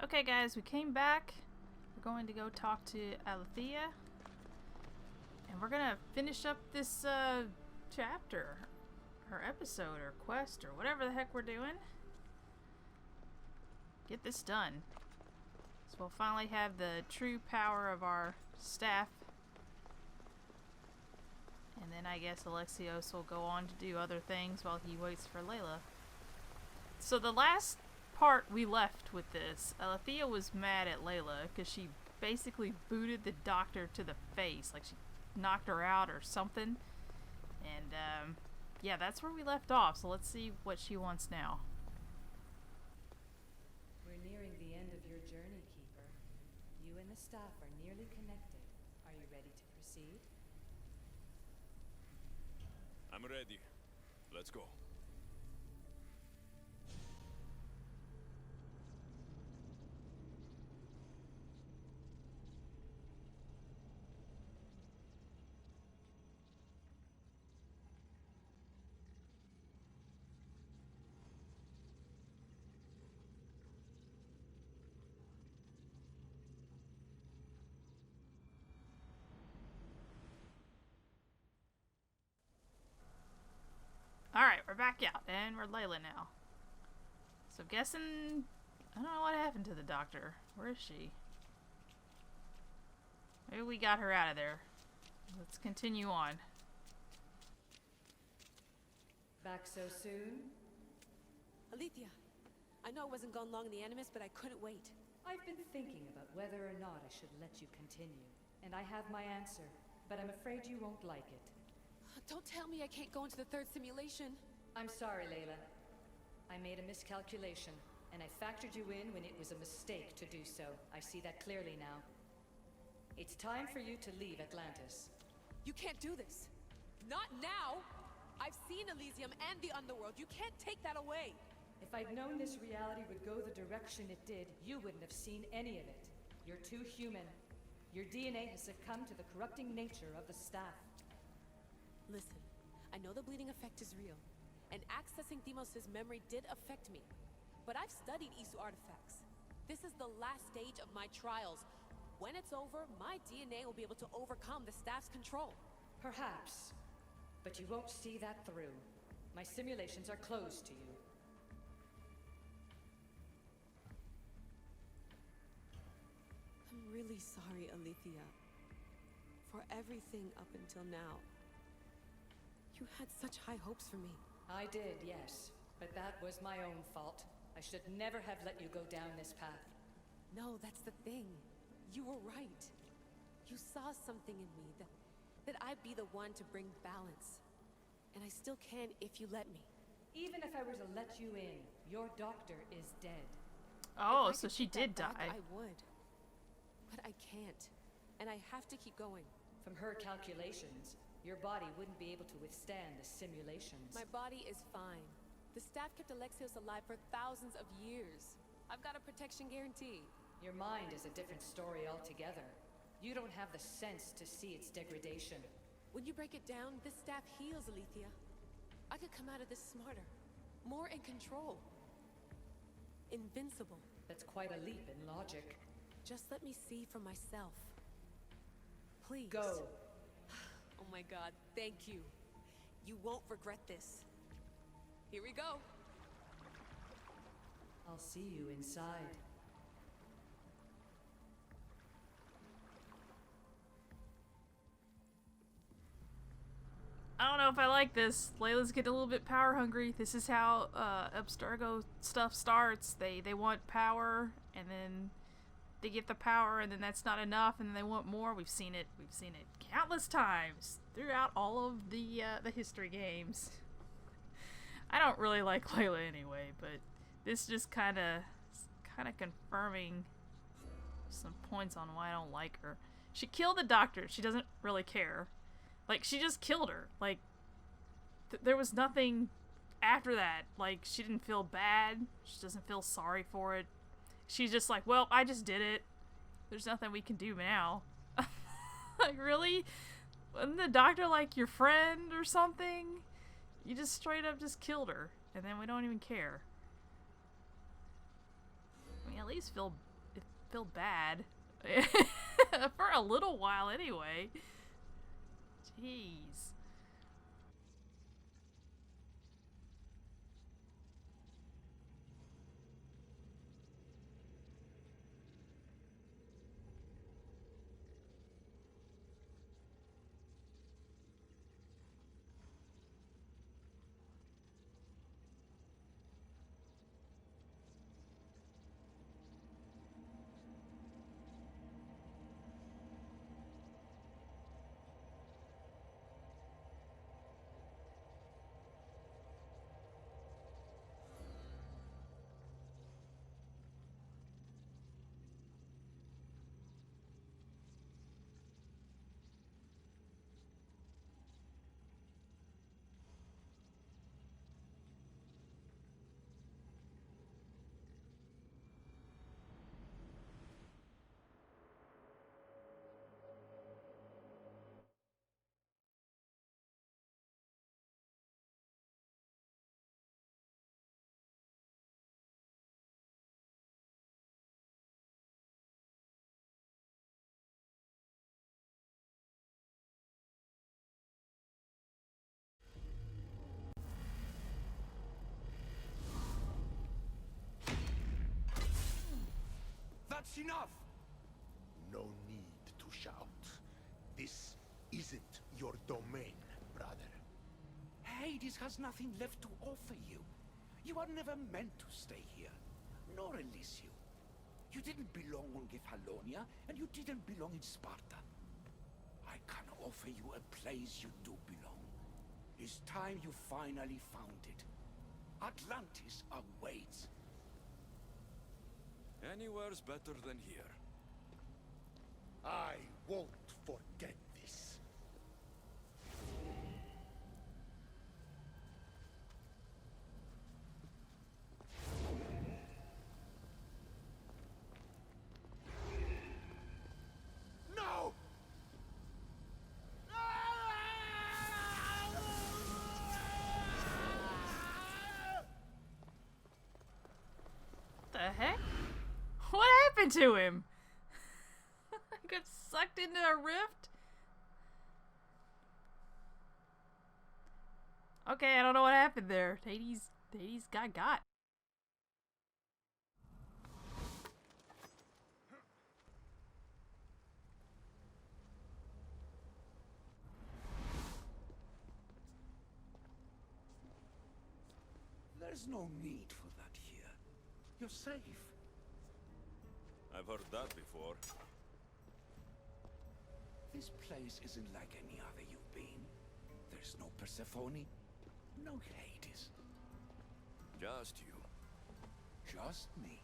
Okay guys, we came back. We're going to go talk to Alethea. And we're gonna finish up this chapter. Or episode, or quest, or whatever the heck we're doing. Get this done. So we'll finally have the true power of our staff. And then I guess Alexios will go on to do other things while he waits for Layla. So the last part we left with this, Alethea was mad at Layla because she basically booted the doctor to the face. Like she knocked her out or something. And yeah, that's where we left off. So let's see what she wants now. We're nearing the end of your journey, Keeper. You and the staff are nearly connected. Are you ready to proceed? I'm ready. Let's go. Alright, we're back out, and we're Layla now. So guessing... I don't know what happened to the doctor. Where is she? Maybe we got her out of there. Let's continue on. Back so soon? Alethea, I know I wasn't gone long in the Animus, but I couldn't wait. I've been thinking about whether or not I should let you continue. And I have my answer, but I'm afraid you won't like it. Don't tell me I can't go into the third simulation. I'm sorry, Layla. I made a miscalculation, and I factored you in when it was a mistake to do so. I see that clearly now. It's time for you to leave Atlantis. You can't do this. Not now! I've seen Elysium and the Underworld. You can't take that away. If I'd known this reality would go the direction it did, you wouldn't have seen any of it. You're too human. Your DNA has succumbed to the corrupting nature of the staff. Listen, I know the bleeding effect is real, and accessing Deimos' memory did affect me. But I've studied Isu artifacts. This is the last stage of my trials. When it's over, my DNA will be able to overcome the staff's control. Perhaps. But you won't see that through. My simulations are closed to you. I'm really sorry, Alethea. For everything up until now. You had such high hopes for me. I did, yes. But that was my own fault. I should never have let you go down this path. No, that's the thing. You were right. You saw something in me that I'd be the one to bring balance. And I still can if you let me. Even if I were to let you in, your doctor is dead. Oh, so she did die. I would. But I can't. And I have to keep going. From her calculations, your body wouldn't be able to withstand the simulations. My body is fine. The staff kept Alexios alive for thousands of years. I've got a protection guarantee. Your mind is a different story altogether. You don't have the sense to see its degradation. When you break it down, this staff heals, Alethea. I could come out of this smarter, more in control. Invincible. That's quite a leap in logic. Just let me see for myself. Please. Go. Oh my god, thank you. You won't regret this. Here we go. I'll see you inside. I don't know if I like this. Layla's getting a little bit power hungry. This is how Abstergo stuff starts. They want power, and then they get the power, and then that's not enough, and then they want more. We've seen it countless times throughout all of the history games. I don't really like Layla anyway, but this just kind of confirming some points on why I don't like her. She killed the doctor. She doesn't really care. Like, she just killed her. Like, there was nothing after that. Like, she didn't feel bad. She doesn't feel sorry for it. She's just like, well, I just did it. There's nothing we can do now. Like, really? Wasn't the doctor, like, your friend or something? You just straight up just killed her. And then we don't even care. I mean, at least feel feel bad. For a little while, anyway. Jeez. That's enough! No need to shout. This isn't your domain, brother. Hades has nothing left to offer you. You are never meant to stay here, nor Elysium. You didn't belong on Kefalonia, and you didn't belong in Sparta. I can offer you a place you do belong. It's time you finally found it. Atlantis awaits. Anywhere's better than here. I won't forget this. No! The heck? What happened to him? Got sucked into a rift? Okay, I don't know what happened there. Hades got. There's no need for that here. You're safe. I've heard that before. This place isn't like any other you've been. There's no Persephone, no Hades. Just you. Just me.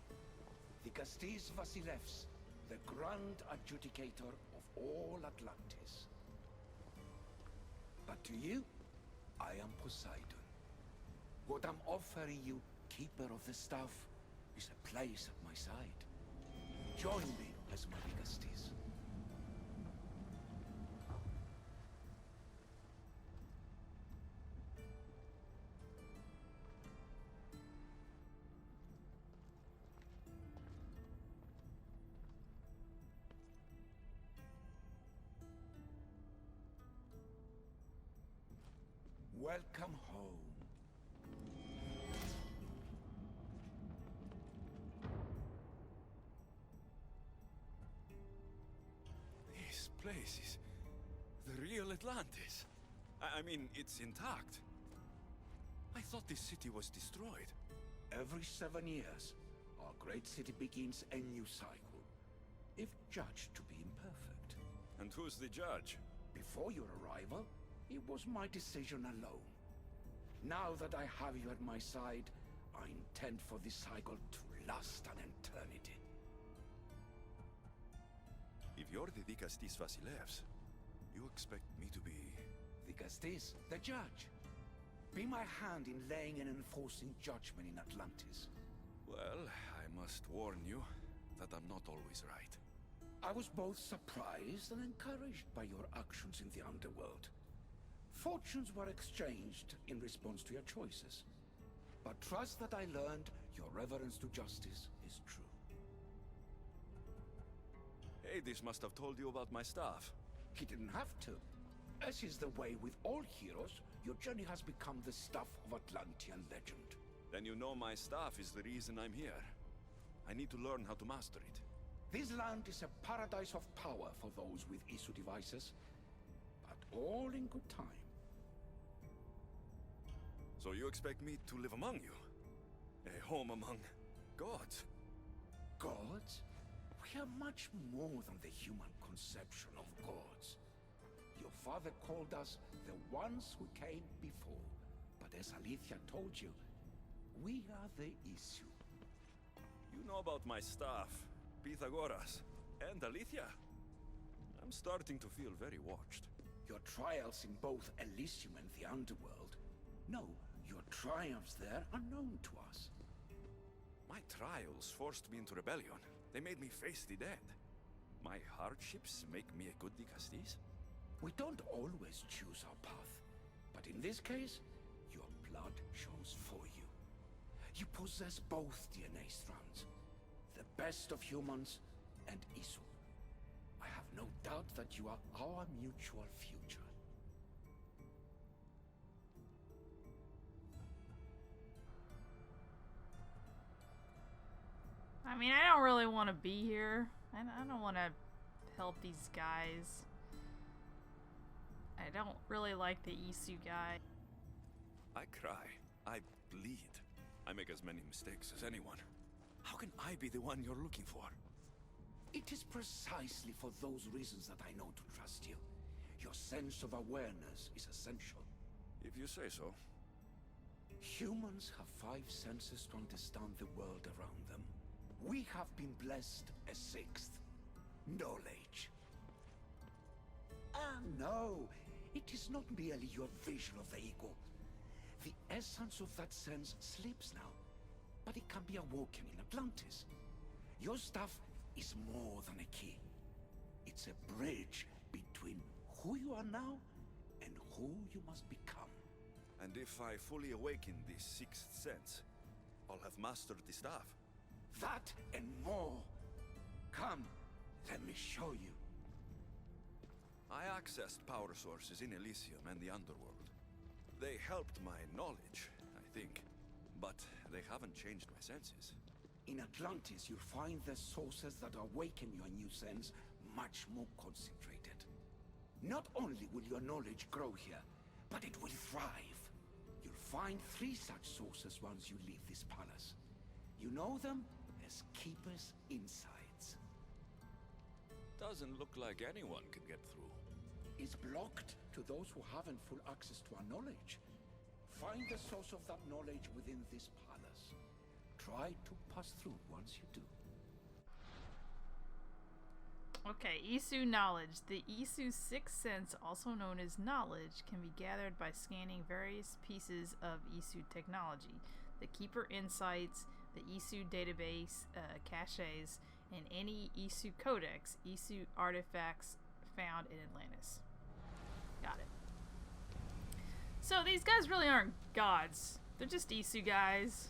Alexios Vasilevs, the Grand Adjudicator of all Atlantis. But to you, I am Poseidon. What I'm offering you, Keeper of the Staff, is a place at my side. Join me as my Alexios. Welcome home. This place is the real Atlantis. I mean, it's intact. I thought this city was destroyed. Every 7 years, our great city begins a new cycle, if judged to be imperfect. And who's the judge? Before your arrival, it was my decision alone. Now that I have you at my side, I intend for this cycle to last an eternity. If you're the Alexios Vasilevs, you expect me to be... Alexios, the judge. Be my hand in laying and enforcing judgment in Atlantis. Well, I must warn you that I'm not always right. I was both surprised and encouraged by your actions in the underworld. Fortunes were exchanged in response to your choices. But trust that I learned your reverence to justice is true. Hades must have told you about my staff. He didn't have to. As is the way with all heroes, your journey has become the stuff of Atlantean legend. Then you know my staff is the reason I'm here. I need to learn how to master it. This land is a paradise of power for those with Isu devices, but all in good time. So you expect me to live among you? A home among gods? Gods? We are much more than the human conception of gods. Your father called us the ones who came before, but as Aletheia told you, we are the Isu. You know about my staff, Pythagoras, and Aletheia? I'm starting to feel very watched. Your trials in both Elysium and the Underworld. No, your triumphs there are known to us. My trials forced me into rebellion. They made me face the dead. My hardships make me a good Dicastis? We don't always choose our path, but in this case, your blood shows for you. You possess both DNA strands, the best of humans and Isu. I have no doubt that you are our mutual future. I mean, I don't really want to be here. I don't want to help these guys. I don't really like the Isu guy. I cry. I bleed. I make as many mistakes as anyone. How can I be the one you're looking for? It is precisely for those reasons that I know to trust you. Your sense of awareness is essential. If you say so. Humans have 5 senses to understand the world around them. We have been blessed a 6th. Knowledge. Ah, no. It is not merely your vision of the ego. The essence of that sense sleeps now, but it can be awoken in Atlantis. Your stuff is more than a key. It's a bridge between who you are now and who you must become. And if I fully awaken this 6th sense, I'll have mastered the staff. That and more. Come, let me show you. I accessed power sources in Elysium and the Underworld. They helped my knowledge, I think, but they haven't changed my senses. In Atlantis, you'll find the sources that awaken your new sense much more concentrated. Not only will your knowledge grow here, but it will thrive. You'll find 3 such sources once you leave this palace. You know them as Keeper's Insights. Doesn't look like anyone can get through. Is blocked to those who haven't full access to our knowledge. Find the source of that knowledge within this palace. Try to pass through once you do. Okay, Isu knowledge. The Isu 6th sense, also known as knowledge, can be gathered by scanning various pieces of Isu technology. The Keeper Insights, the Isu database, caches, and any Isu codex, Isu artifacts found in Atlantis. Got it. So these guys really aren't gods. They're just Isu guys.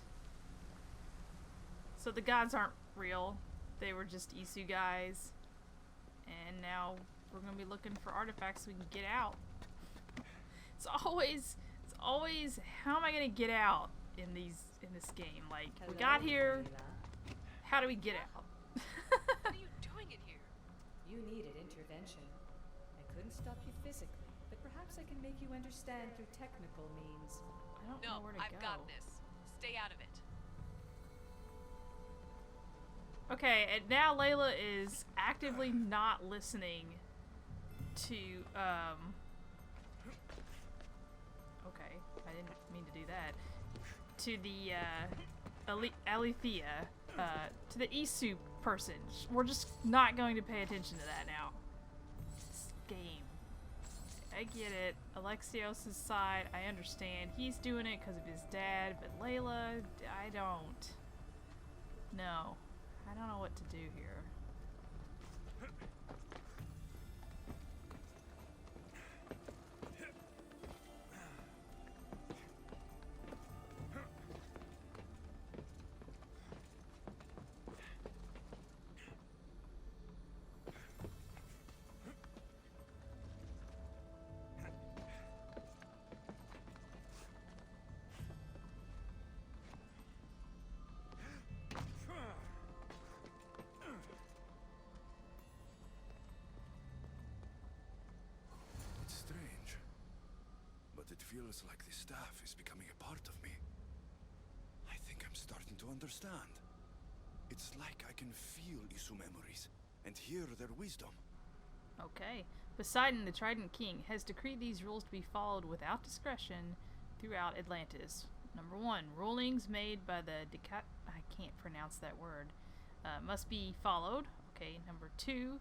So the gods aren't real. They were just Isu guys. And now we're gonna be looking for artifacts so we can get out. It's always how am I gonna get out in this game? Like, we got here, how do we get out? What are you doing in here? You needed intervention. I couldn't stop you physically, but perhaps I can make you understand through technical means. I don't know No, where to I've go. got this. Stay out of it. Okay, and now Layla is actively not listening to, okay, I didn't mean to do that. To the, Aletheia, to the Isu person. We're just not going to pay attention to that now. This game. I get it. Alexios' side, I understand. He's doing it because of his dad, but Layla, I don't. No. I don't know what to do here. feels like the staff is becoming a part of me. I think I'm starting to understand. It's like I can feel Isu memories and hear their wisdom. Okay. Poseidon, the Trident King, has decreed these rules to be followed without discretion throughout Atlantis. Number 1, rulings made by the I can't pronounce that word. Must be followed. Okay. Number 2,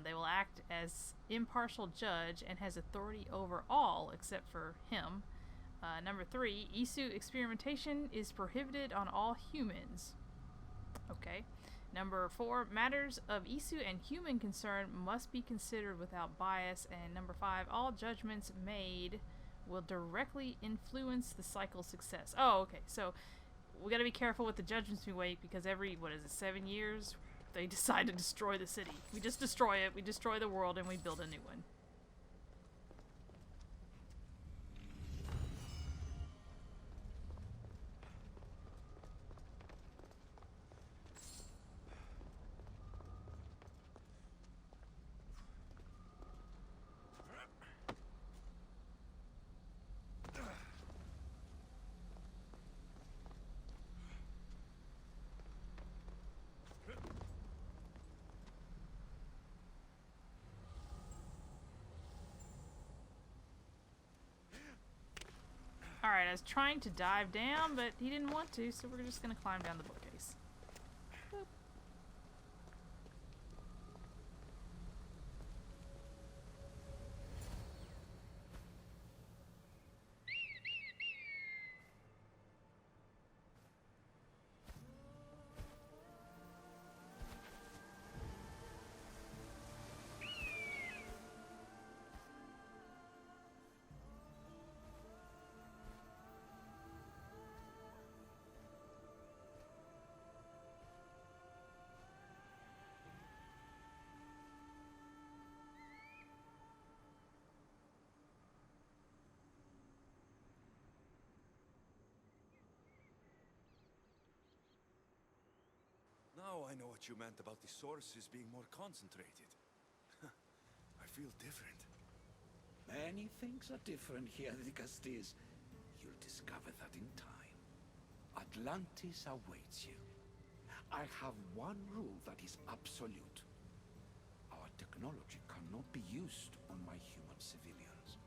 they will act as impartial judge and has authority over all except for him. Number 3, Isu experimentation is prohibited on all humans. Okay. Number 4, matters of Isu and human concern must be considered without bias. And number 5, all judgments made will directly influence the cycle's success. Oh, okay. So we gotta be careful with the judgments we make, because every, 7 years, they decide to destroy the city. We just destroy it, we destroy the world, and we build a new one. Alright, I was trying to dive down, but he didn't want to, so we're just gonna climb down the bookcase. Boop. Now I know what you meant about the sources being more concentrated. I feel different. Many things are different here, Alexios. You'll discover that in time. Atlantis awaits you. I have one rule that is absolute. Our technology cannot be used on my human civilians.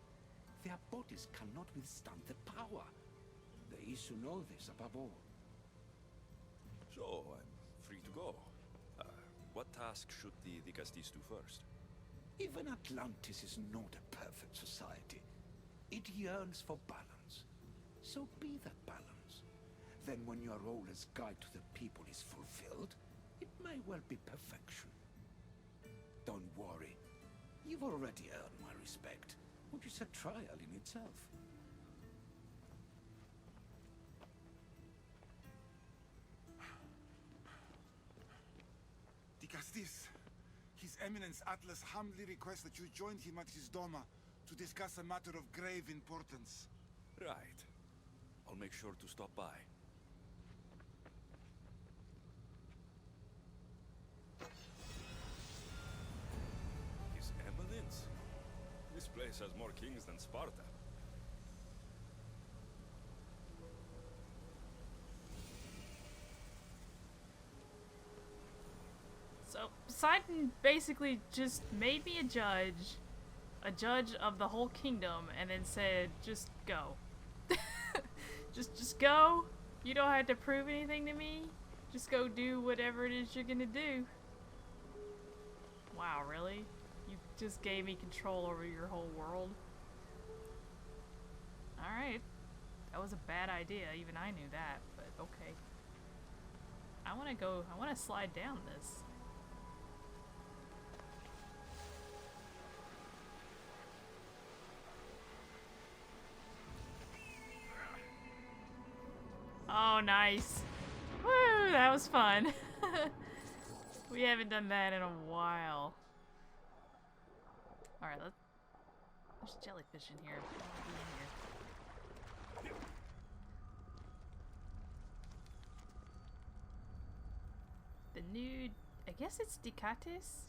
Their bodies cannot withstand the power. The Isu know this above all. So, I'm free to go. What task should the Dicastis do first? Even Atlantis is not a perfect society. It yearns for balance. So be that balance. Then when your role as guide to the people is fulfilled, it may well be perfection. Don't worry. You've already earned my respect, which is a trial in itself. Dicastis, His Eminence Atlas humbly requests that you join him at his Doma to discuss a matter of grave importance. Right. I'll make sure to stop by. His Eminence? This place has more kings than Sparta. So, Poseidon basically just made me a judge of the whole kingdom, and then said, just go. just go. You don't have to prove anything to me. Just go do whatever it is you're gonna do. Wow, really? You just gave me control over your whole world? Alright. That was a bad idea, even I knew that, but okay. I wanna slide down this. Oh, nice. Woo, that was fun. We haven't done that in a while. Alright, there's jellyfish in here. I wanna be in here. The new, I guess it's Dicatis?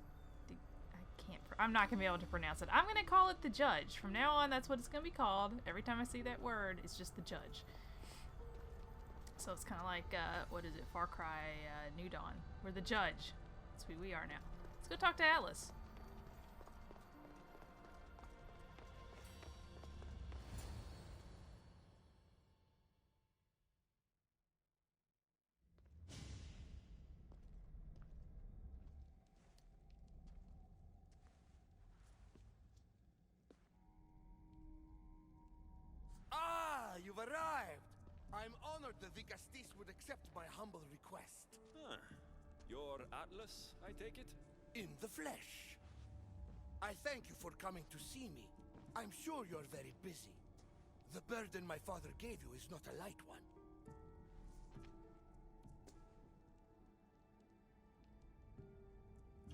I I'm not gonna be able to pronounce it. I'm gonna call it the Judge. From now on, that's what it's gonna be called. Every time I see that word, it's just the Judge. So it's kind of like, what is it? Far Cry, New Dawn. We're the Judge. That's who we are now. Let's go talk to Atlas. Ah, you've arrived! I'm honored the Vicastis would accept my humble request. Huh. You're Atlas, I take it? In the flesh. I thank you for coming to see me. I'm sure you're very busy. The burden my father gave you is not a light one.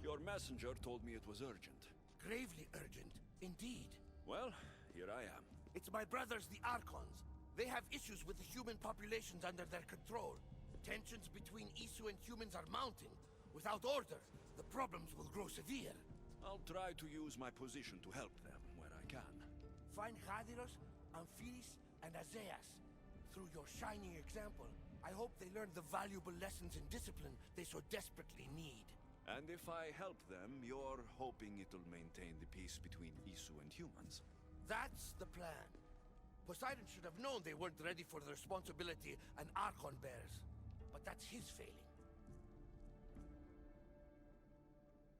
Your messenger told me it was urgent. Gravely urgent, indeed. Well, here I am. It's my brothers, the Archons. They have issues with the human populations under their control. Tensions between Isu and humans are mounting. Without order, the problems will grow severe. I'll try to use my position to help them where I can. Find Hadiros, Amphiris, and Azeas. Through your shining example, I hope they learn the valuable lessons in discipline they so desperately need. And if I help them, you're hoping it'll maintain the peace between Isu and humans. That's the plan. Poseidon should have known they weren't ready for the responsibility an Archon bears. But that's his failing.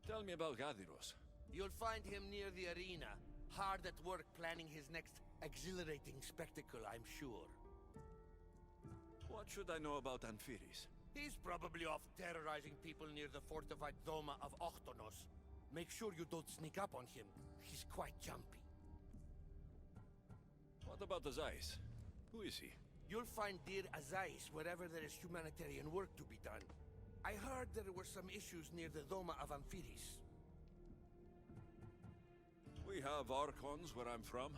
Tell me about Gadiros. You'll find him near the arena, hard at work planning his next exhilarating spectacle, I'm sure. What should I know about Amphiris? He's probably off terrorizing people near the fortified Doma of Ochtonos. Make sure you don't sneak up on him. He's quite jumpy. What about Azais? Who is he? You'll find Dir Azais wherever there is humanitarian work to be done. I heard there were some issues near the Doma of Amphiris. We have Archons where I'm from.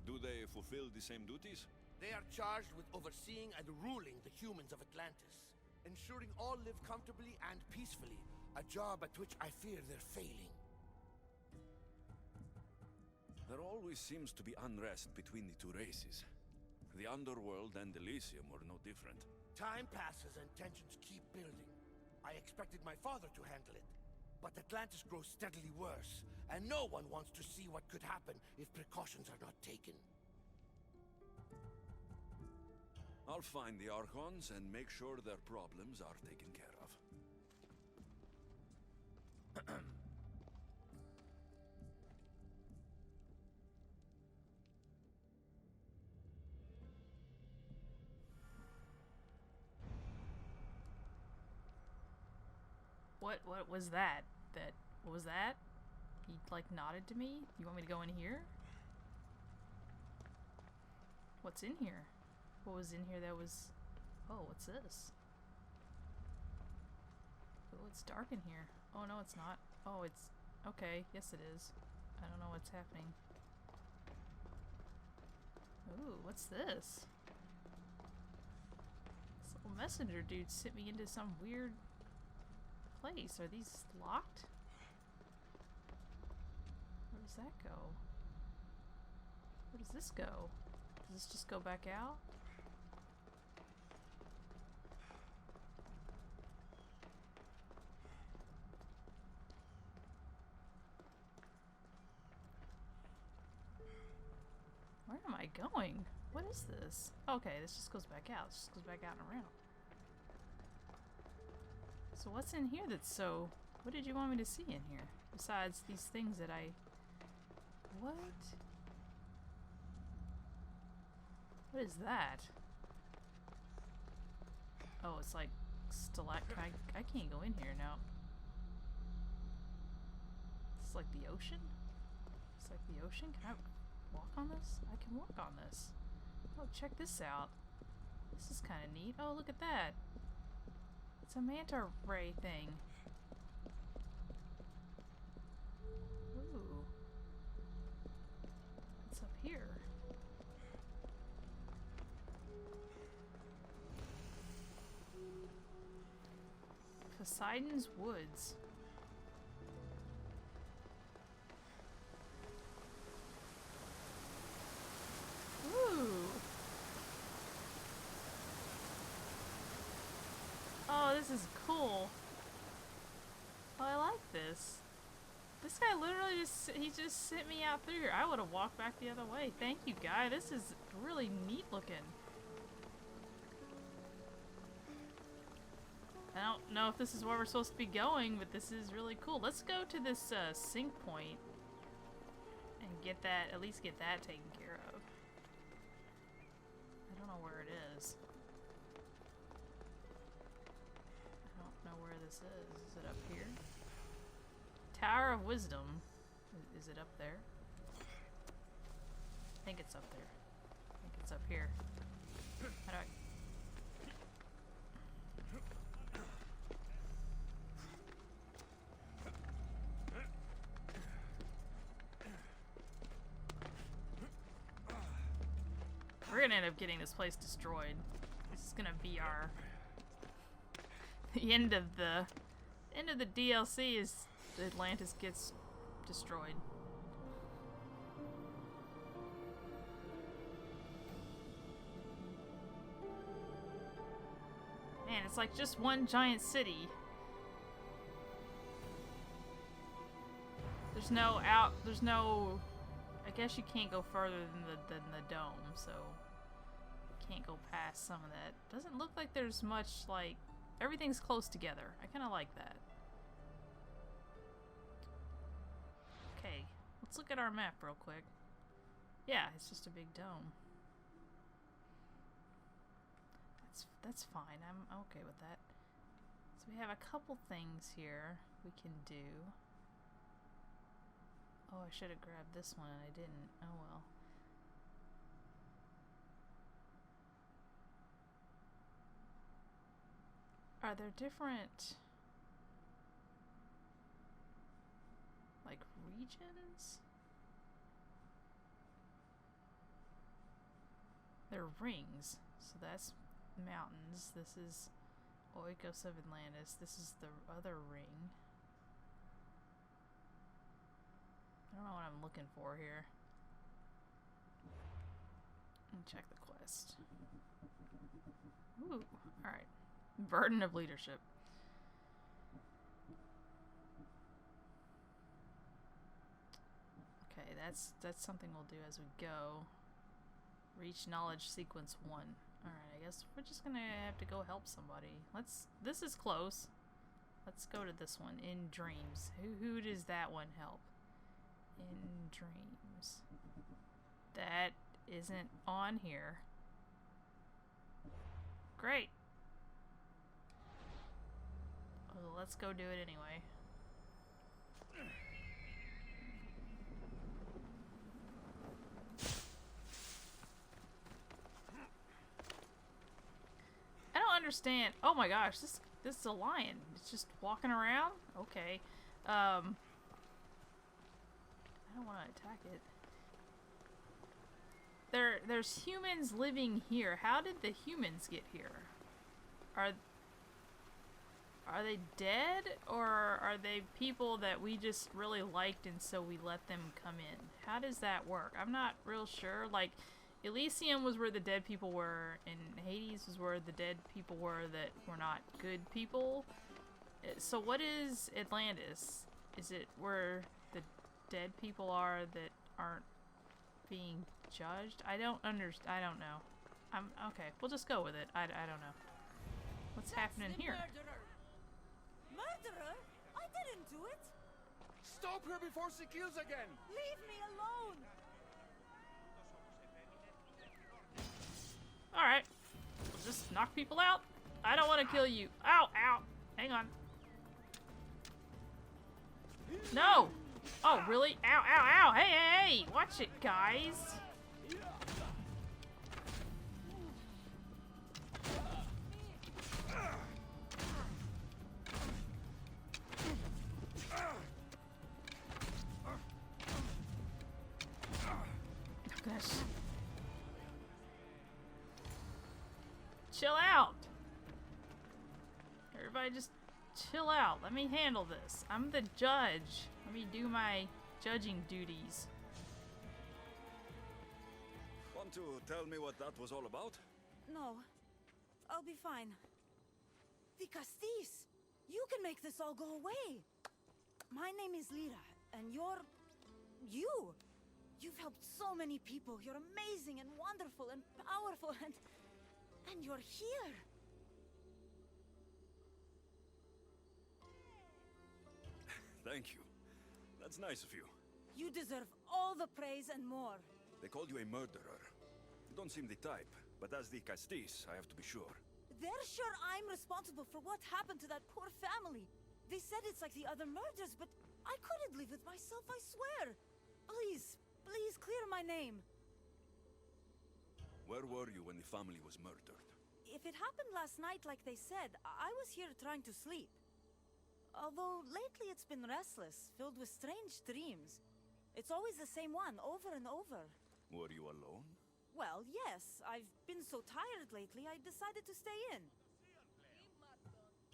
Do they fulfill the same duties? They are charged with overseeing and ruling the humans of Atlantis, ensuring all live comfortably and peacefully, a job at which I fear they're failing. There always seems to be unrest between the two races. The Underworld and Elysium were no different. Time passes and tensions keep building. I expected my father to handle it, but Atlantis grows steadily worse, and no one wants to see what could happen if precautions are not taken. I'll find the Archons and make sure their problems are taken care of. What was that? What was that? He like nodded to me? You want me to go in here? What's in here? What was in here that was... Oh, what's this? Oh, it's dark in here. Oh, no, it's not. Oh, it's... Okay, yes it is. I don't know what's happening. Ooh, what's this? This little messenger dude sent me into some weird place. Are these locked? Where does that go? Where does this go? Does this just go back out? Where am I going? What is this? Okay, this just goes back out. This just goes back out and around. So what's in here that's so... What did you want me to see in here? Besides these things that I... What? What is that? Oh, it's like stalactite. I can't go in here now. It's like the ocean? It's like the ocean? Can I walk on this? I can walk on this. Oh, check this out. This is kind of neat. Oh, look at that. It's a manta ray thing. Ooh. What's up here? Poseidon's Woods. is cool. Oh, I like this. This guy literally he just sent me out through here. I would have walked back the other way. Thank you, guy. This is really neat looking. I don't know if this is where we're supposed to be going, but this is really cool. Let's go to this sync point and get that, at least get that taken care of. I don't know where it is. I don't know where this is. Is it up here? Tower of Wisdom. Is it up there? I think it's up there. I think it's up here. How do I... We're gonna end up getting this place destroyed. This is gonna be our... The end of the DLC is Atlantis gets destroyed. Man, it's like just one giant city. There's no I guess you can't go further than the dome, so you can't go past some of that. Doesn't look like there's much, like, everything's close together. I kind of like that. Okay, let's look at our map real quick. Yeah, it's just a big dome. That's fine. I'm okay with that. So we have a couple things here we can do. Oh, I should have grabbed this one and I didn't. Oh well. Are there different, like, regions? They're rings. So that's mountains. This is Oikos of Atlantis. This is the other ring. I don't know what I'm looking for here. Let me check the quest. Ooh, alright. Burden of leadership. Okay, that's something we'll do as we go. Reach knowledge sequence 1. Alright, I guess we're just gonna have to go help somebody. This is close. Let's go to this one. In dreams. Who does that one help? In dreams. That isn't on here. Great. Well, let's go do it anyway. I don't understand. Oh my gosh, this is a lion. It's just walking around? Okay. I don't want to attack it. There's humans living here. How did the humans get here? Are they dead, or are they people that we just really liked and so we let them come in? How does that work? I'm not real sure. Like, Elysium was where the dead people were, and Hades was where the dead people were that were not good people. So what is Atlantis? Is it where the dead people are that aren't being judged? I don't know. Okay, we'll just go with it. I don't know. What's happening here? Murderer? I didn't do it! Stop her before she kills again! Leave me alone! Alright. We'll just knock people out. I don't want to kill you. Ow, ow. Hang on. No! Oh, really? Ow, ow, ow! Hey, hey, hey! Watch it, guys! Gosh. Chill out! Everybody just chill out. Let me handle this. I'm the judge. Let me do my judging duties. Want to tell me what that was all about? No. I'll be fine. The Castis! You can make this all go away! My name is Lyra, and you're... you! You've helped so many people. You're amazing and wonderful and powerful and you're here! Thank you. That's nice of you. You deserve all the praise and more. They called you a murderer. You don't seem the type, but as the Castis, I have to be sure. They're sure I'm responsible for what happened to that poor family. They said it's like the other murders, but I couldn't live with myself, I swear. Please, please clear my name. Where were you when the family was murdered? If it happened last night like they said, I was here trying to sleep. Although lately it's been restless, filled with strange dreams. It's always the same one, over and over. Were you alone? Well, yes. I've been so tired lately, I decided to stay in.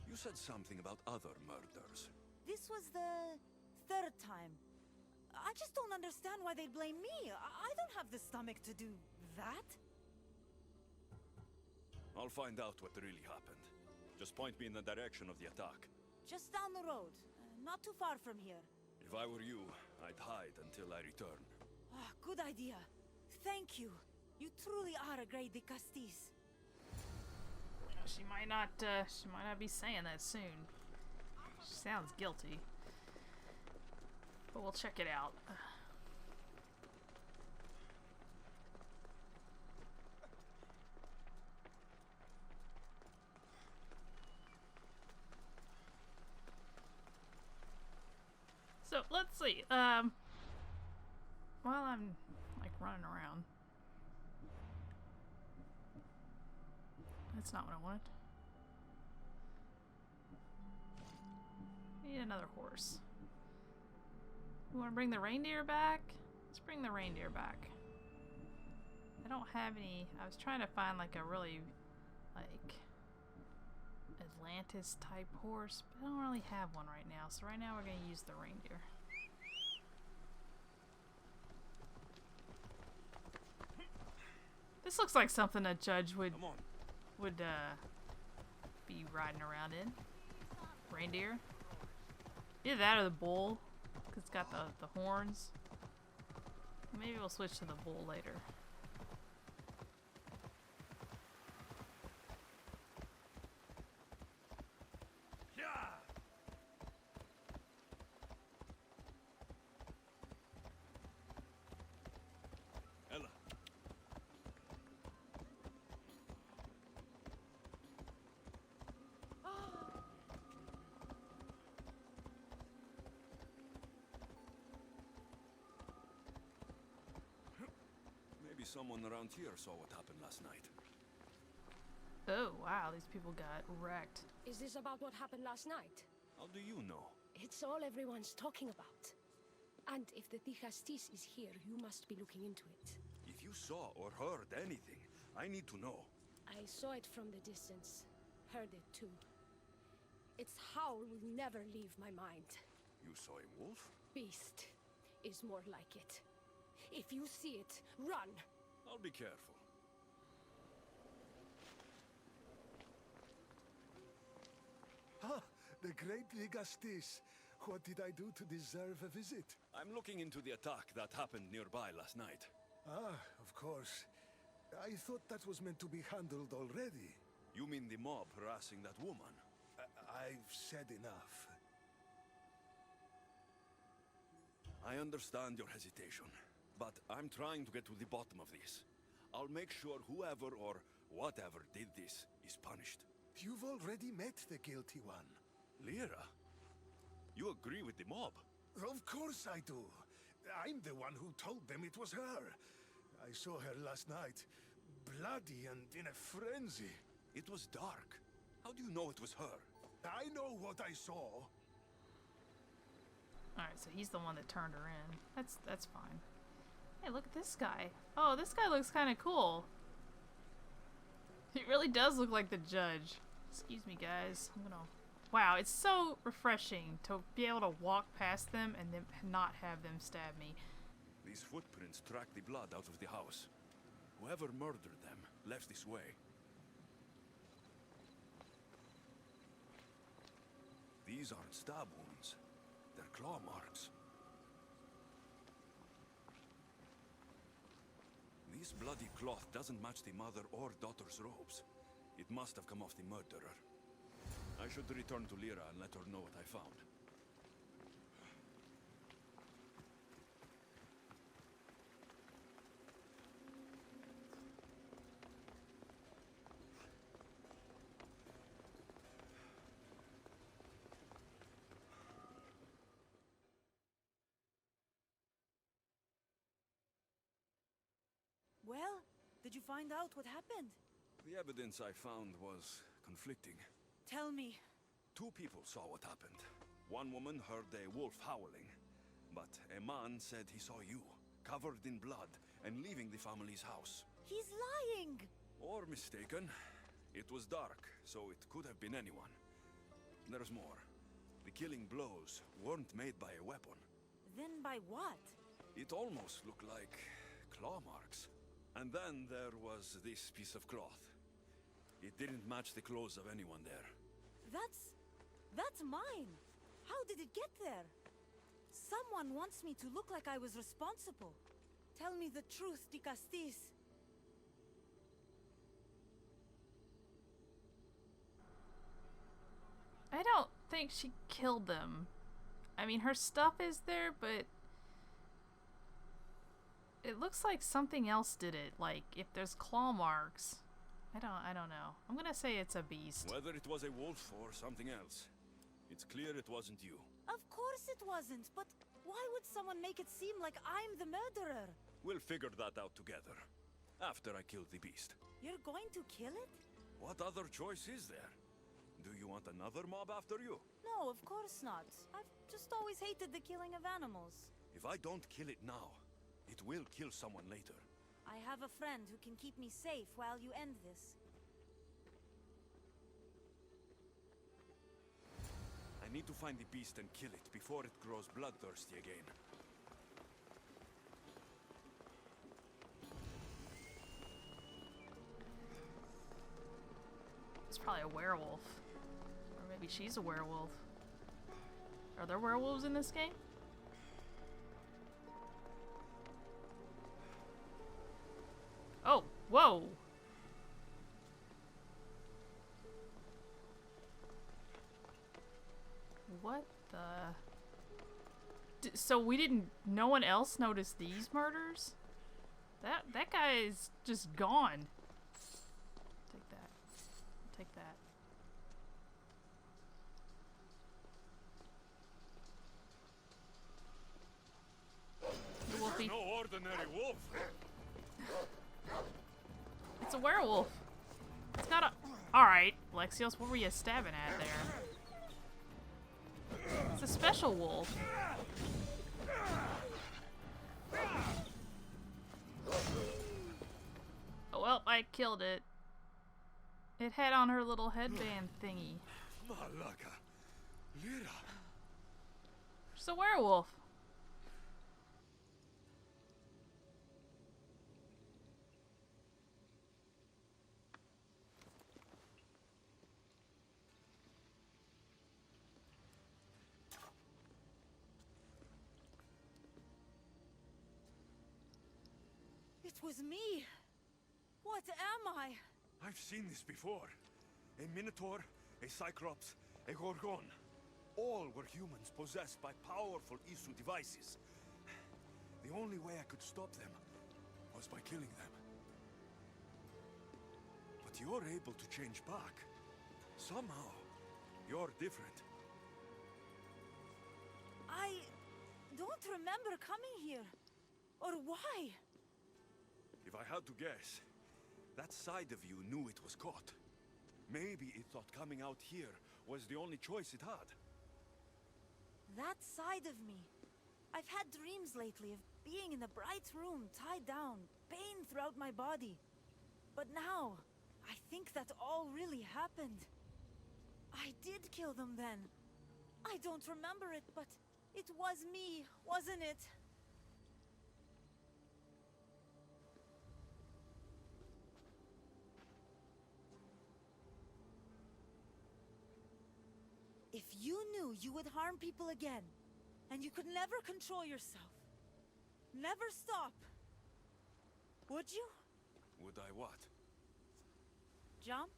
You said something about other murders. This was the third time. I just don't understand why they blame me. I don't have the stomach to do that. I'll find out what really happened. Just point me in the direction of the attack. Just down the road. Not too far from here. If I were you, I'd hide until I return. Ah, good idea. Thank you. You truly are a great Castis. She might not be saying that soon. She sounds guilty. But we'll check it out. So let's see. While I'm like running around. That's not what I wanted. Need another horse. You want to bring the reindeer back? Let's bring the reindeer back. I don't have any. I was trying to find like a really like Atlantis type horse, but I don't really have one right now. So right now we're going to use the reindeer. This looks like something a judge would be riding around in. Reindeer. Either that or the bull, because it's got the horns. Maybe we'll switch to the bull later. Ella. Maybe someone around here saw what happened last night. Oh wow, these people got wrecked. Is this about what happened last night? How do you know? It's all everyone's talking about. And if the Castis is here, you must be looking into it. If you saw or heard anything, I need to know. I saw it from the distance. Heard it too. Its howl will never leave my mind. You saw a wolf? Beast is more like it. If you see it, run! I'll be careful. Ah, the great Ligastis. What did I do to deserve a visit? I'm looking into the attack that happened nearby last night. Ah, of course. I thought that was meant to be handled already. You mean the mob harassing that woman? I've said enough. I understand your hesitation, but I'm trying to get to the bottom of this. I'll make sure whoever or whatever did this is punished. You've already met the guilty one. Lyra? You agree with the mob? Of course I do. I'm the one who told them it was her. I saw her last night, bloody and in a frenzy. It was dark. How do you know it was her? I know what I saw. Alright, so he's the one that turned her in. That's fine. Hey, look at this guy. Oh, this guy looks kind of cool. He really does look like the judge. Excuse me, guys. I'm gonna... Wow, it's so refreshing to be able to walk past them and then not have them stab me. These footprints track the blood out of the house. Whoever murdered them left this way. These aren't stab wounds. They're claw marks. This bloody cloth doesn't match the mother or daughter's robes. It must have come off the murderer. I should return to Lyra and let her know what I found. Well, did you find out what happened? The evidence I found was conflicting. Tell me. 2 people saw what happened. One woman heard a wolf howling, but a man said he saw you, covered in blood, and leaving the family's house. He's lying! Or mistaken. It was dark, so it could have been anyone. There's more. The killing blows weren't made by a weapon. Then by what? It almost looked like claw marks. And then there was this piece of cloth. It didn't match the clothes of anyone there. That's mine! How did it get there? Someone wants me to look like I was responsible. Tell me the truth, Dicastis. I don't think she killed them. I mean, her stuff is there, but it looks like something else did it. Like, if there's claw marks. I don't know. I'm gonna say it's a beast. Whether it was a wolf or something else, it's clear it wasn't you. Of course it wasn't, but why would someone make it seem like I'm the murderer? We'll figure that out together. After I kill the beast. You're going to kill it? What other choice is there? Do you want another mob after you? No, of course not. I've just always hated the killing of animals. If I don't kill it now, it will kill someone later. I have a friend who can keep me safe while you end this. I need to find the beast and kill it before it grows bloodthirsty again. It's probably a werewolf. Or maybe she's a werewolf. Are there werewolves in this game? Oh, whoa! What the... So we didn't... No one else noticed these murders? That guy is just gone. Take that. Take that. Wolfie. No ordinary wolf! It's a werewolf. It's got a... Alright, Alexios, what were you stabbing at there? It's a special wolf. Oh, well, I killed it. It had on her little headband thingy. Malaka. Lyra. She's a werewolf. It was me! What am I? I've seen this before. A Minotaur, a Cyclops, a Gorgon. All were humans possessed by powerful Isu devices. The only way I could stop them was by killing them. But you're able to change back. Somehow, you're different. I don't remember coming here. Or why? If I had to guess, that side of you knew it was caught. Maybe it thought coming out here was the only choice it had. That side of me. I've had dreams lately of being in a bright room, tied down, pain throughout my body. But now, I think that all really happened. I did kill them then. I don't remember it, but it was me, wasn't it? If you knew you would harm people again, and you could never control yourself, never stop, would you? Would I what? Jump?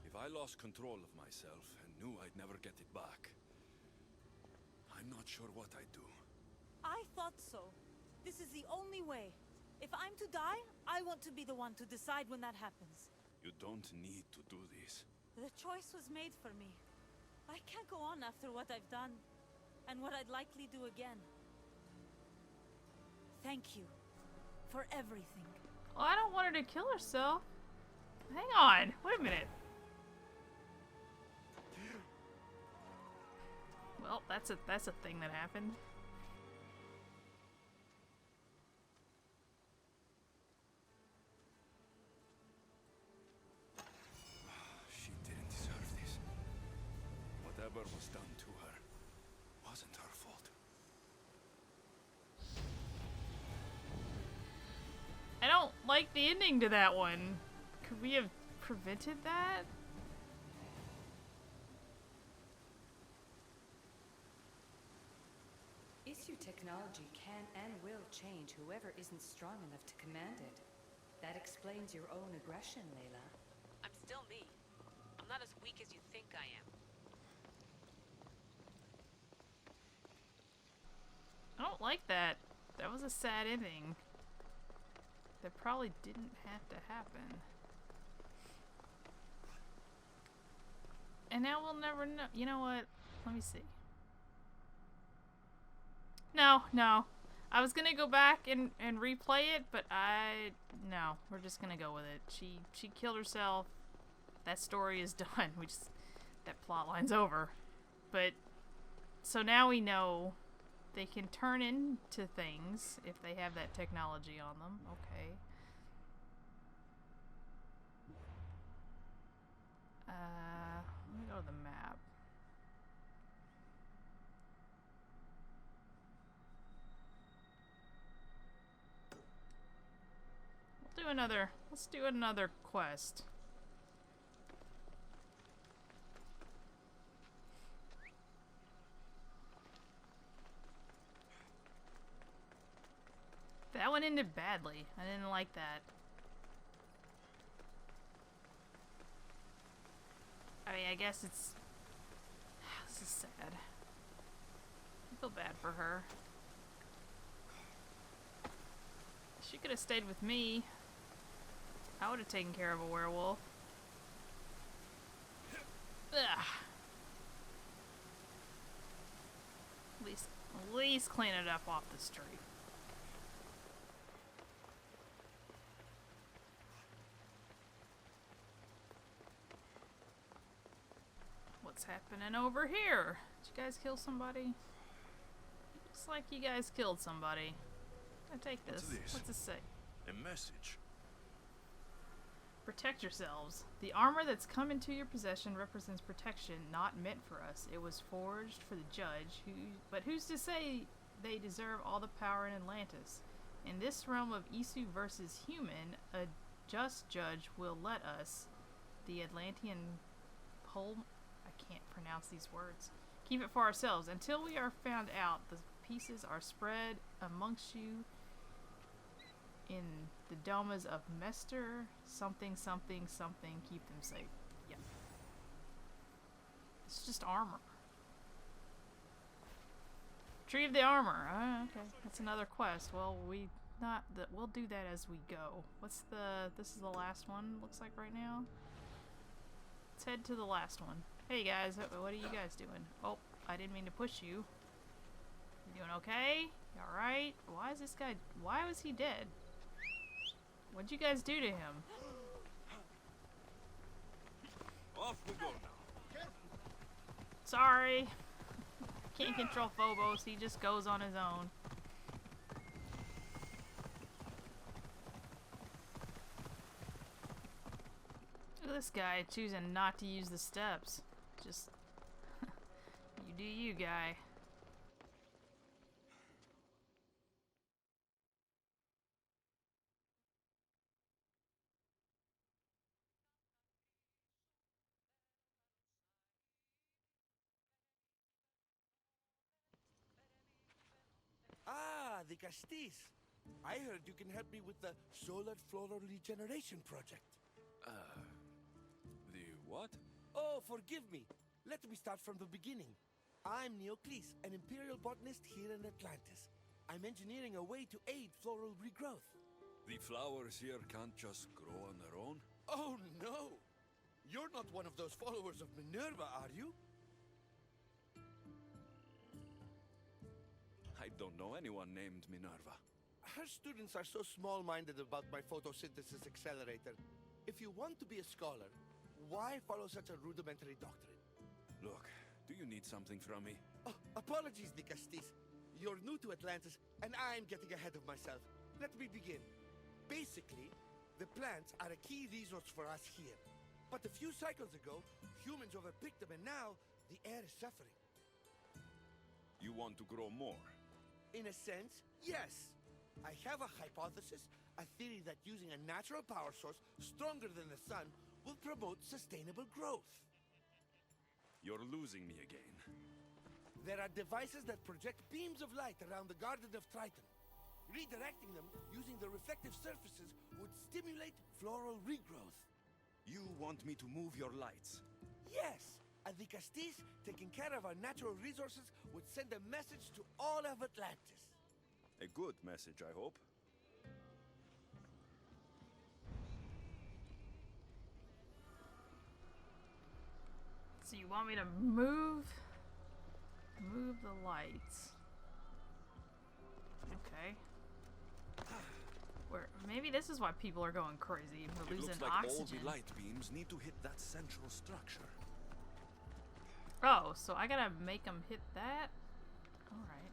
If I lost control of myself and knew I'd never get it back, I'm not sure what I'd do. I thought so. This is the only way. If I'm to die, I want to be the one to decide when that happens. You don't need to do this. The choice was made for me. I can't go on after what I've done, and what I'd likely do again. Thank you for everything. Well, I don't want her to kill herself. Hang on. Wait a minute. Well, that's a thing that happened. She didn't deserve this. Whatever was done to her wasn't her fault. I don't like the ending to that one. Could we have prevented that? Issue technology can and will change whoever isn't strong enough to command it. That explains your own aggression, Layla. I'm still me. I'm not as weak as you think I am. I don't like that. That was a sad ending. That probably didn't have to happen. And now we'll never know. You know what? Let me see. No. I was gonna go back and replay it, but no. We're just gonna go with it. She killed herself. That story is done. That plot line's over. But, so now we know they can turn into things if they have that technology on them. Okay. Let me go to the map. Let's do another quest. That one ended badly. I didn't like that. I mean, I guess it's... This is sad. I feel bad for her. She could have stayed with me. I would have taken care of a werewolf. Ugh. At least clean it up off the street. What's happening over here? Did you guys kill somebody? Looks like you guys killed somebody. I take this. What's this say? A message. Protect yourselves. The armor that's come into your possession represents protection not meant for us. It was forged for the judge, but who's to say they deserve all the power in Atlantis? In this realm of Isu versus human, a just judge will let us, the Atlantean I can't pronounce these words. Keep it for ourselves. Until we are found out, the pieces are spread amongst you in the domas of Mester, something. Keep them safe. Yeah. It's just armor. Tree of the armor. Okay. That's another quest. Well, we'll do that as we go. This is the last one, looks like right now. Let's head to the last one. Hey guys, what are you guys doing? Oh, I didn't mean to push you. You doing okay? You alright? Why was he dead? What'd you guys do to him? Off we go now. Sorry. Can't control Phobos, he just goes on his own. Look at this guy choosing not to use the steps. Just... you do you, guy. the Castis. I heard you can help me with the Solar Floral Regeneration Project. The what? Oh, forgive me. Let me start from the beginning. I'm Neocles, an Imperial botanist here in Atlantis. I'm engineering a way to aid floral regrowth. The flowers here can't just grow on their own? Oh, no! You're not one of those followers of Minerva, are you? I don't know anyone named Minerva. Her students are so small-minded about my photosynthesis accelerator. If you want to be a scholar, why follow such a rudimentary doctrine? Look, do you need something from me? Oh, apologies, Nicastis. You're new to Atlantis, and I'm getting ahead of myself. Let me begin. Basically, the plants are a key resource for us here. But a few cycles ago, humans overpicked them, and now the air is suffering. You want to grow more? In a sense, yes. I have a hypothesis, a theory that using a natural power source stronger than the sun will promote sustainable growth. You're losing me again. There are devices that project beams of light around the Garden of Triton. Redirecting them using the reflective surfaces would stimulate floral regrowth. You want me to move your lights? Yes! And the Castis, taking care of our natural resources, would send a message to all of Atlantis. A good message, I hope. So you want me to move the lights? Okay. Where maybe this is why people are going crazy. We're It losing looks like oxygen. all the light beams need to hit that central structure. Oh, so I gotta make them hit that? Alright.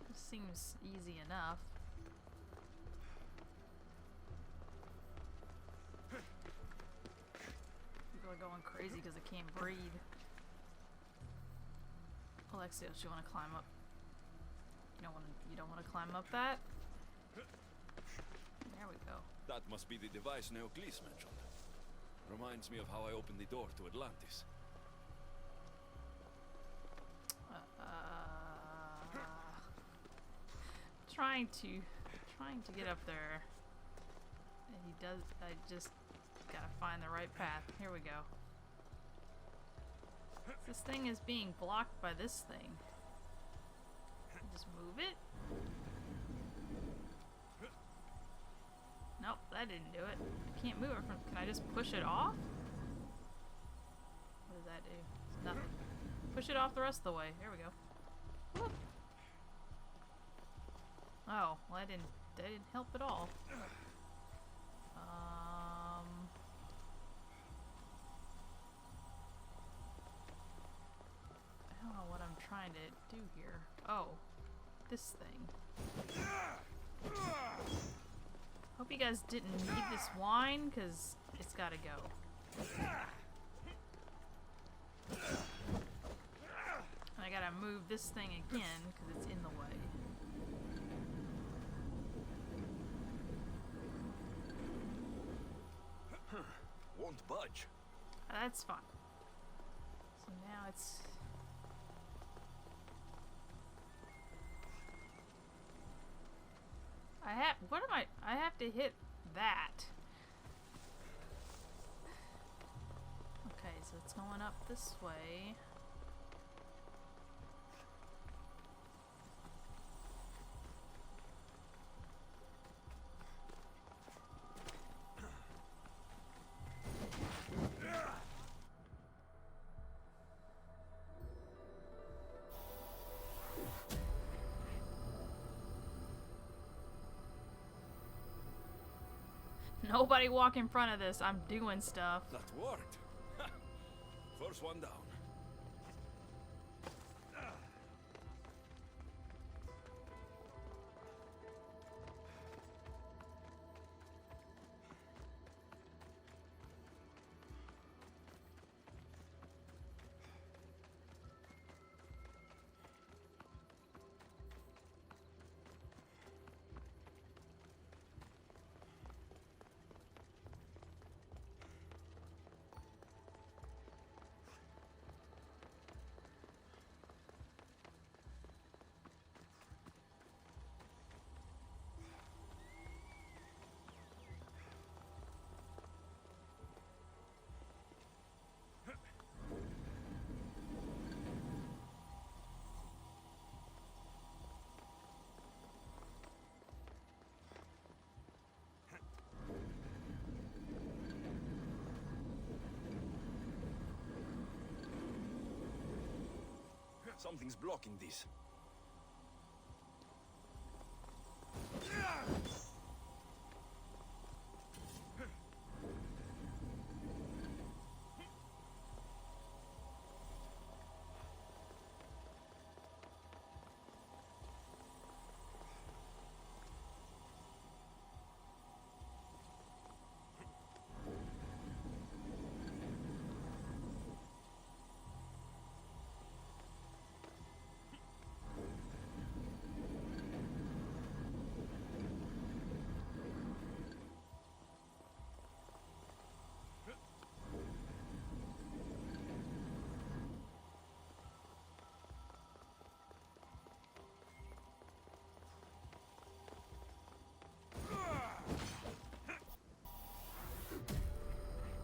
This seems easy enough. People are going crazy because they can't breathe. Alexios, you wanna climb up? You don't wanna climb up that? There we go. That must be the device Neocles mentioned. Reminds me of how I opened the door to Atlantis. Trying to get up there. And he does. I just gotta find the right path. Here we go. This thing is being blocked by this thing. Just move it. Nope, that didn't do it. I can't move it from. Can I just push it off? What does that do? It's nothing. Push it off the rest of the way. There we go. Whoop. Oh, well, that didn't help at all. I don't know what I'm trying to do here. Oh, this thing. Hope you guys didn't need this wine, because it's gotta go. And I gotta move this thing again, because it's in the way. Won't budge. That's fine. So now it's... I have to hit that. Okay, so it's going up this way. Nobody walk in front of this. I'm doing stuff. That worked. First one down. Something's blocking this.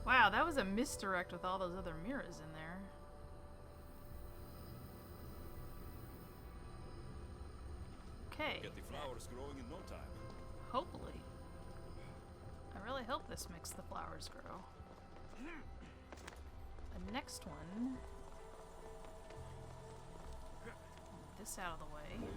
Wow, that was a misdirect with all those other mirrors in there. Okay. Get the flowers growing in no time. Hopefully. I really hope this makes the flowers grow. The next one. Move this out of the way.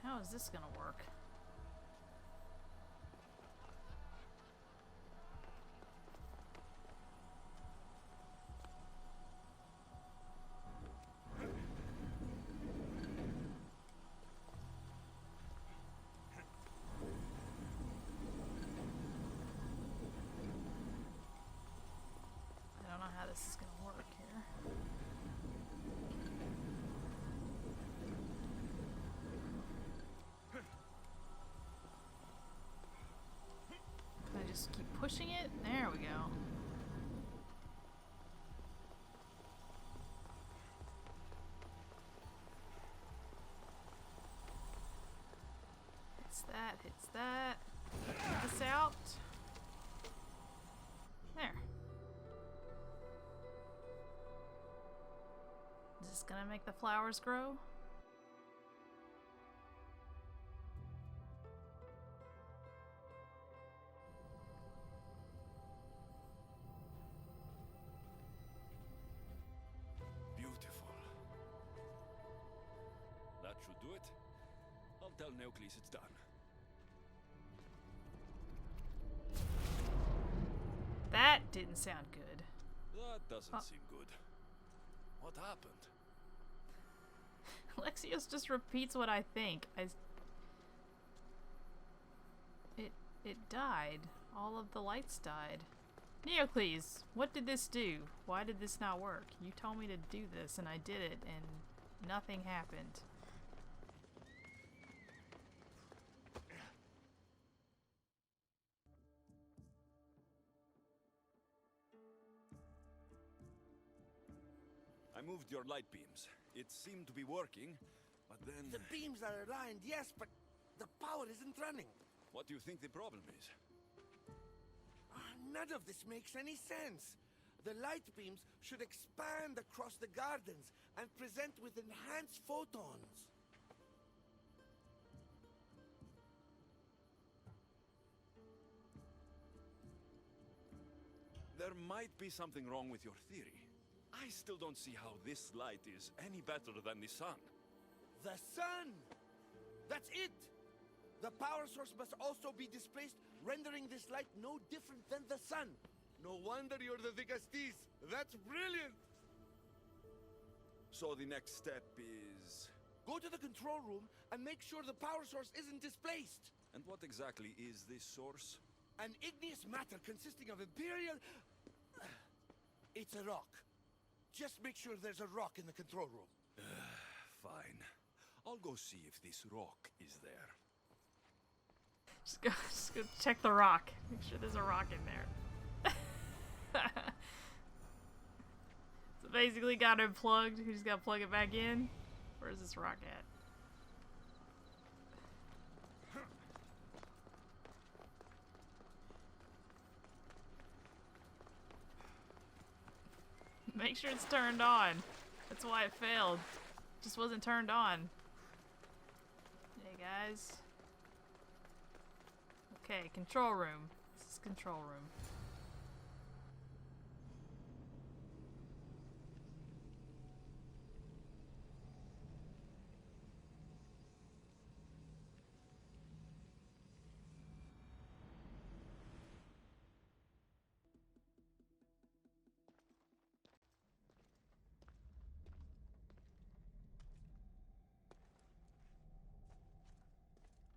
How is this gonna work? I don't know how this is gonna work here. Just keep pushing it. There we go. Hits that, hits that. Get this out. There. Is this gonna make the flowers grow? That should do it. I'll tell Alexios it's done. That didn't sound good. That doesn't seem good. What happened? Alexios just repeats what I think. It died. All of the lights died. Alexios, what did this do? Why did this not work? You told me to do this and I did it and nothing happened. I moved your light beams. It seemed to be working, but then... The beams are aligned, yes, but the power isn't running. What do you think the problem is? None of this makes any sense. The light beams should expand across the gardens and present with enhanced photons. There might be something wrong with your theory. I still don't see how this light is any better than the sun. The sun! That's it! The power source must also be displaced, rendering this light no different than the sun. No wonder you're the Vigastis. That's brilliant! So the next step is... Go to the control room and make sure the power source isn't displaced. And what exactly is this source? An igneous matter consisting of Imperial... It's a rock. Just make sure there's a rock in the control room. Fine. I'll go see if this rock is there. Just go check the rock. Make sure there's a rock in there. So basically got it unplugged. We just gotta plug it back in. Where's this rock at? Make sure it's turned on. That's why it failed. Just wasn't turned on. Hey guys. Okay, control room. This is control room.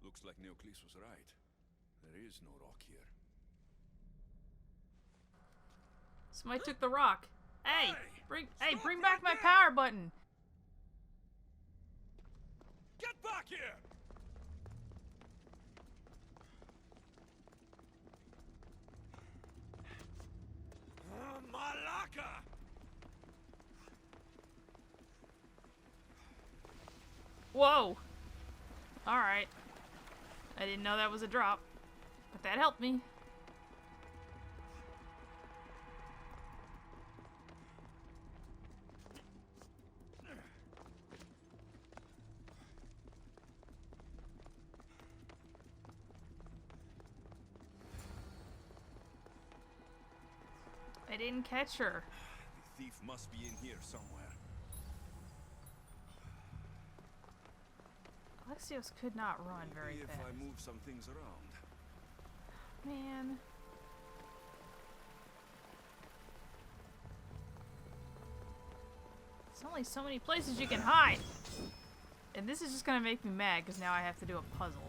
Looks like Neoclis was right. There is no rock here. Somebody took the rock. Hey, Hey, bring stop back my right there! power button. Get back here! Malaka! Whoa. All right. I didn't know that was a drop, but that helped me. I didn't catch her. The thief must be in here somewhere. Alexios could not run very Maybe if fast. I move some things around. Man. There's only so many places you can hide. And this is just gonna make me mad because now I have to do a puzzle.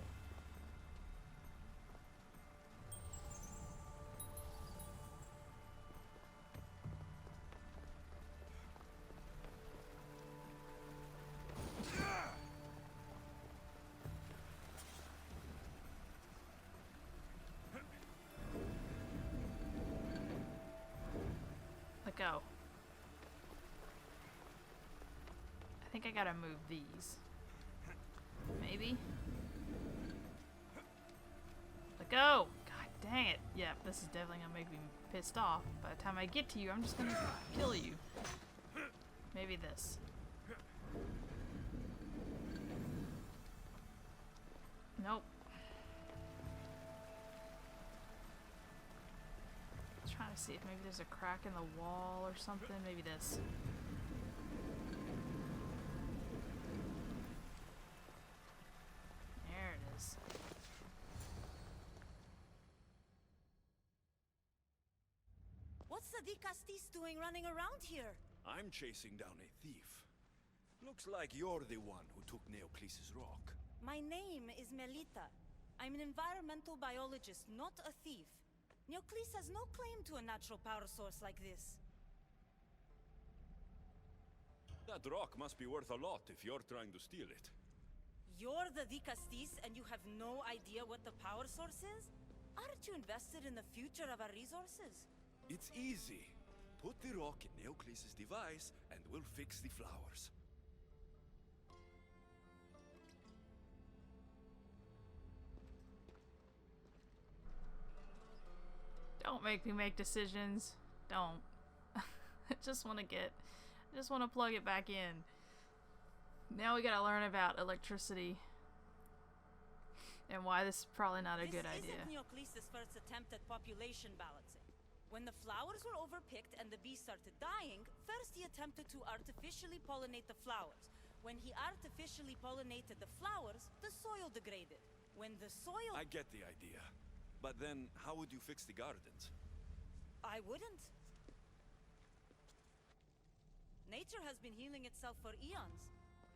Let go. I think I gotta move these. Maybe? Let go! God dang it. Yeah, this is definitely gonna make me pissed off. By the time I get to you, I'm just gonna kill you. Maybe this. Nope. Trying to see if maybe there's a crack in the wall or something. Maybe this. There it is. What's the Dicastis doing running around here? I'm chasing down a thief. Looks like you're the one who took Neoclis' rock. My name is Melita. I'm an environmental biologist, not a thief. Neoclis has no claim to a natural power source like this. That rock must be worth a lot if you're trying to steal it. You're the Dicastis and you have no idea what the power source is? Aren't you invested in the future of our resources? It's easy. Put the rock in Neoclis' device and we'll fix the flowers. Don't make me make decisions. Don't. I just want to plug it back in. Now we gotta learn about electricity. And why this is probably not a good idea. This isn't Neoclis' first attempt at population balancing. When the flowers were overpicked and the bees started dying, first he attempted to artificially pollinate the flowers. When he artificially pollinated the flowers, the soil degraded. When the soil... I get the idea. But then, how would you fix the gardens? I wouldn't. Nature has been healing itself for eons.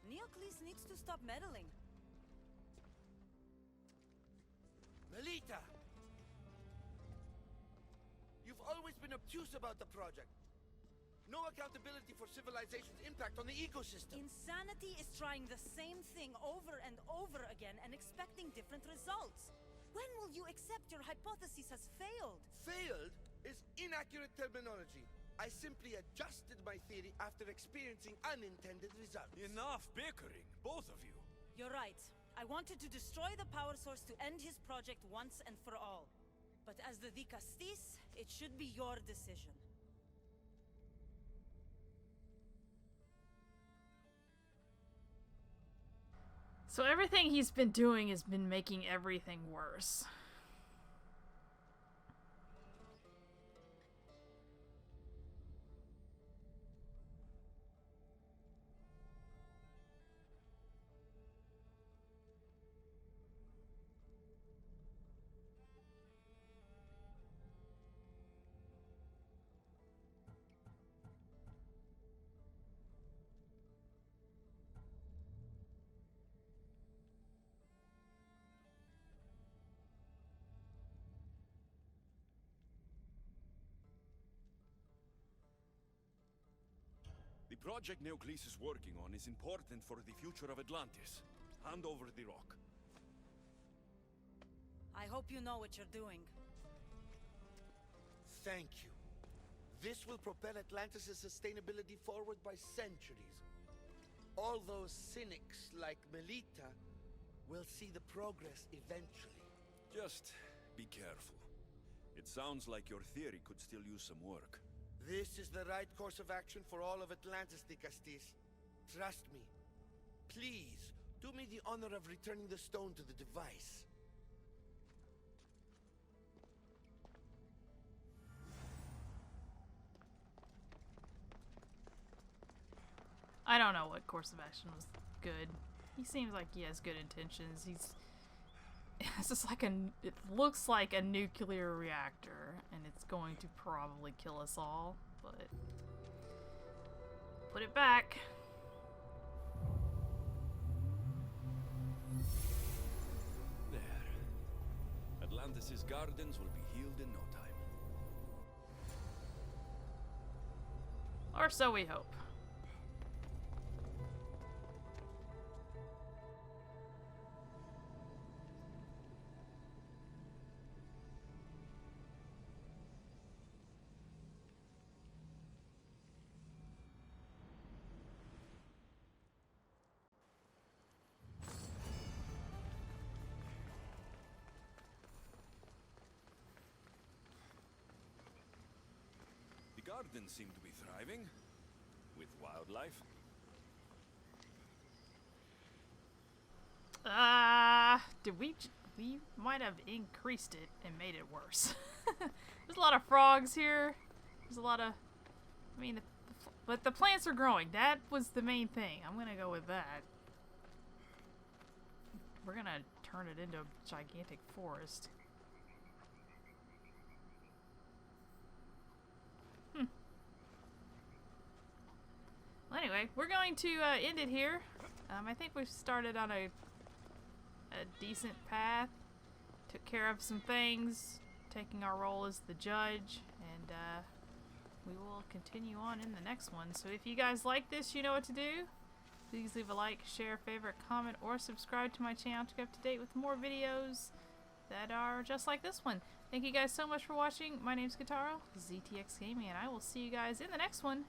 Neoclis needs to stop meddling. Melita! You've always been obtuse about the project. No accountability for civilization's impact on the ecosystem. Insanity is trying the same thing over and over again and expecting different results. When will you accept your hypothesis has failed? Failed is inaccurate terminology. I simply adjusted my theory after experiencing unintended results. Enough bickering, both of you. You're right. I wanted to destroy the power source to end his project once and for all. But as the Dicastis, it should be your decision. So everything he's been doing has been making everything worse. The project Neocles is working on is important for the future of Atlantis. Hand over the rock. I hope you know what you're doing. Thank you. This will propel Atlantis' sustainability forward by centuries. All those cynics like Melita will see the progress eventually. Just be careful. It sounds like your theory could still use some work. This is the right course of action for all of Atlantis, Dicastis. Trust me. Please, do me the honor of returning the stone to the device. I don't know what course of action was good. He seems like he has good intentions. It's just like it looks like a nuclear reactor, and it's going to probably kill us all, but put it back. There. Atlantis' gardens will be healed in no time. Or so we hope. The gardens seem to be thriving, with wildlife. We might have increased it and made it worse. There's a lot of frogs here. There's a lot of, I mean, but the plants are growing. That was the main thing. I'm gonna go with that. We're gonna turn it into a gigantic forest. Well, anyway, we're going to end it here. I think we've started on a decent path. Took care of some things, taking our role as the judge, and we will continue on in the next one. So if you guys like this, you know what to do. Please leave a like, share, favorite, comment, or subscribe to my channel to get up to date with more videos that are just like this one. Thank you guys so much for watching. My name's Kataro, ZTX Gaming, and I will see you guys in the next one.